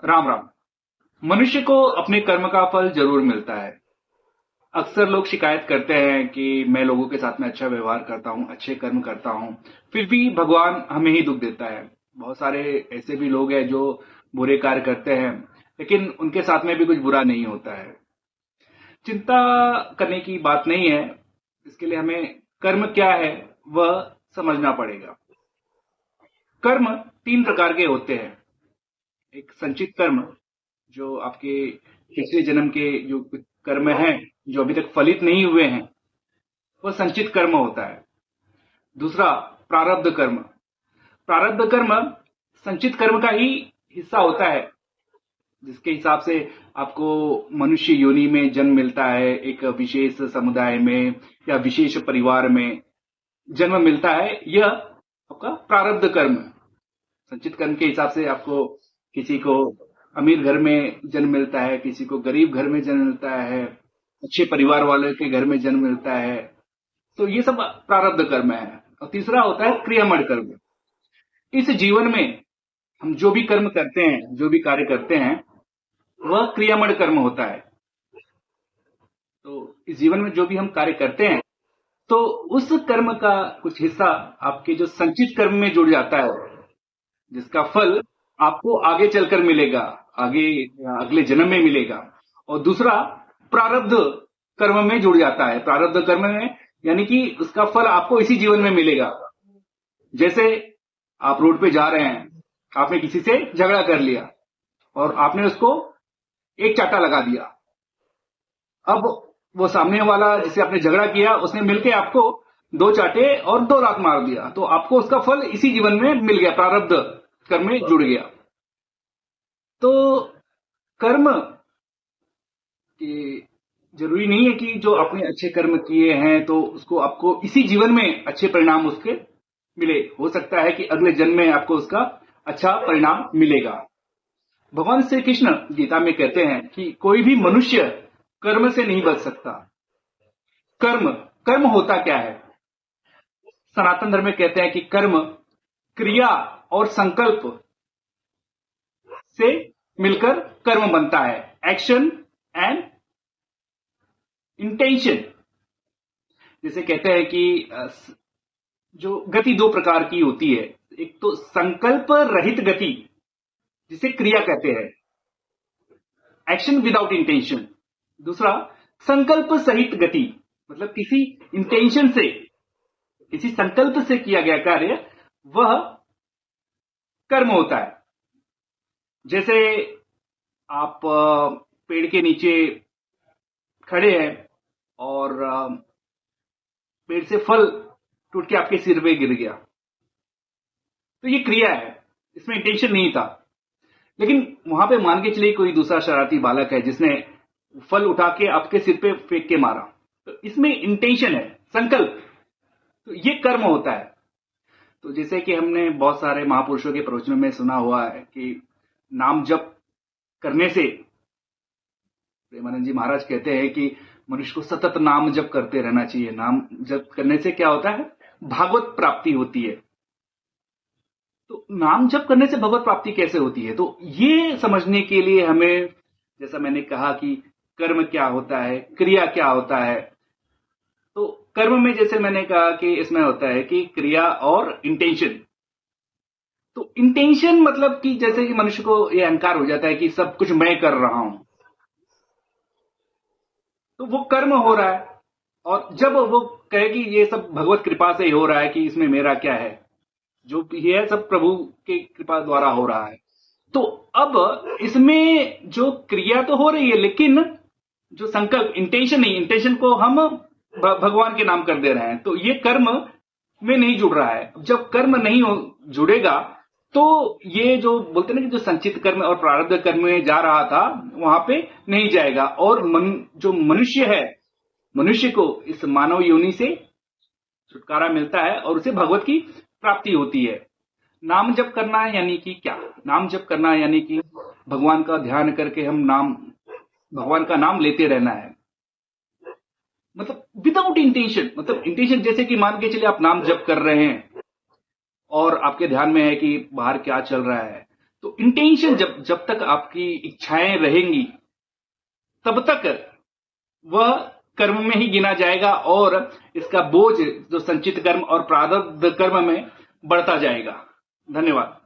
राम राम। मनुष्य को अपने कर्म का फल जरूर मिलता है। अक्सर लोग शिकायत करते हैं कि मैं लोगों के साथ में अच्छा व्यवहार करता हूँ, अच्छे कर्म करता हूँ, फिर भी भगवान हमें ही दुख देता है। बहुत सारे ऐसे भी लोग हैं जो बुरे कार्य करते हैं, लेकिन उनके साथ में भी कुछ बुरा नहीं होता है। चिंता करने की बात नहीं है। इसके लिए हमें कर्म क्या है वह समझना पड़ेगा। कर्म तीन प्रकार के होते हैं। एक संचित कर्म, जो आपके पिछले जन्म के जो कुछ कर्म हैं, जो अभी तक फलित नहीं हुए हैं, वह संचित कर्म होता है। दूसरा, प्रारब्ध कर्म। प्रारब्ध कर्म संचित कर्म का ही हिस्सा होता है, जिसके हिसाब से आपको मनुष्य योनि में जन्म मिलता है, एक विशेष समुदाय में या विशेष परिवार में जन्म मिलता है। यह आपका प्रारब्ध कर्म। संचित कर्म के हिसाब से आपको किसी को अमीर घर में जन्म मिलता है, किसी को गरीब घर में जन्म मिलता है, अच्छे परिवार वाले के घर में जन्म मिलता है। तो ये सब प्रारब्ध कर्म है। और तीसरा होता है क्रियामय कर्म। इस जीवन में हम जो भी कर्म करते हैं, जो भी कार्य करते हैं, वह क्रियामय कर्म होता है। तो इस जीवन में जो भी हम कार्य करते हैं, तो उस कर्म का कुछ हिस्सा आपके जो संचित कर्म में जुड़ जाता है, जिसका फल आपको आगे चलकर मिलेगा, आगे अगले जन्म में मिलेगा। और दूसरा, प्रारब्ध कर्म में जुड़ जाता है। प्रारब्ध कर्म में यानी कि उसका फल आपको इसी जीवन में मिलेगा। जैसे आप रोड पे जा रहे हैं, आपने किसी से झगड़ा कर लिया और आपने उसको एक चाटा लगा दिया। अब वो सामने वाला जिसे आपने झगड़ा किया, उसने मिलके आपको दो चाटे और दो लात मार दिया, तो आपको उसका फल इसी जीवन में मिल गया, प्रारब्ध कर्म में जुड़ गया। तो कर्म कि जरूरी नहीं है कि जो आपने अच्छे कर्म किए हैं तो उसको आपको इसी जीवन में अच्छे परिणाम उसके मिले। हो सकता है कि अगले जन्म में आपको उसका अच्छा परिणाम मिलेगा। भगवान श्री कृष्ण गीता में कहते हैं कि कोई भी मनुष्य कर्म से नहीं बच सकता। कर्म कर्म होता क्या है? सनातन धर्म में कहते हैं कि कर्म क्रिया और संकल्प से मिलकर कर्म बनता है। Action and intention. जैसे कहते हैं कि जो गति दो प्रकार की होती है। एक तो संकल्प रहित गति, जिसे क्रिया कहते हैं, एक्शन विदाउट इंटेंशन। दूसरा, संकल्प सहित गति, मतलब किसी इंटेंशन से, किसी संकल्प से किया गया कार्य, वह कर्म होता है। जैसे आप पेड़ के नीचे खड़े हैं और पेड़ से फल टूट के आपके सिर पे गिर गया, तो ये क्रिया है, इसमें इंटेंशन नहीं था। लेकिन वहां पे मान के चलिए कोई दूसरा शरारती बालक है जिसने फल उठा के आपके सिर पे फेंक के मारा, तो इसमें इंटेंशन है, संकल्प। तो ये कर्म होता है। तो जैसे कि हमने बहुत सारे महापुरुषों के प्रवचनों में सुना हुआ है कि नाम जप करने से, प्रेमानंद जी महाराज कहते हैं कि मनुष्य को सतत नाम जप करते रहना चाहिए। नाम जप करने से क्या होता है? भागवत प्राप्ति होती है। तो नाम जप करने से भगवत प्राप्ति कैसे होती है? तो ये समझने के लिए हमें, जैसा मैंने कहा कि कर्म क्या होता है, क्रिया क्या होता है। तो कर्म में जैसे मैंने कहा कि इसमें होता है कि क्रिया और इंटेंशन। तो इंटेंशन मतलब कि जैसे कि मनुष्य को यह अहंकार हो जाता है कि सब कुछ मैं कर रहा हूं, तो वो कर्म हो रहा है। और जब वो कहे कि ये सब भगवत कृपा से ही हो रहा है, कि इसमें मेरा क्या है, जो भी है सब प्रभु की कृपा द्वारा हो रहा है, तो अब इसमें जो क्रिया तो हो रही है, लेकिन जो संकल्प, इंटेंशन नहीं, इंटेंशन को हम भगवान के नाम कर दे रहे हैं, तो ये कर्म में नहीं जुड़ रहा है। जब कर्म नहीं जुड़ेगा, तो ये जो बोलते ना कि जो संचित कर्म और प्रारब्ध कर्म में जा रहा था, वहां पे नहीं जाएगा। और जो मनुष्य है, मनुष्य को इस मानव योनि से छुटकारा मिलता है और उसे भगवत की प्राप्ति होती है। नाम जप करना यानी कि क्या? नाम जप करना यानी कि भगवान का ध्यान करके हम भगवान का नाम लेते रहना है। मतलब विदाउट इंटेंशन, मतलब इंटेंशन जैसे कि मान के चलिए आप नाम जप कर रहे हैं और आपके ध्यान में है कि बाहर क्या चल रहा है, तो इंटेंशन जब जब तक आपकी इच्छाएं रहेंगी तब तक वह कर्म में ही गिना जाएगा और इसका बोझ जो संचित कर्म और प्रारब्ध कर्म में बढ़ता जाएगा। धन्यवाद।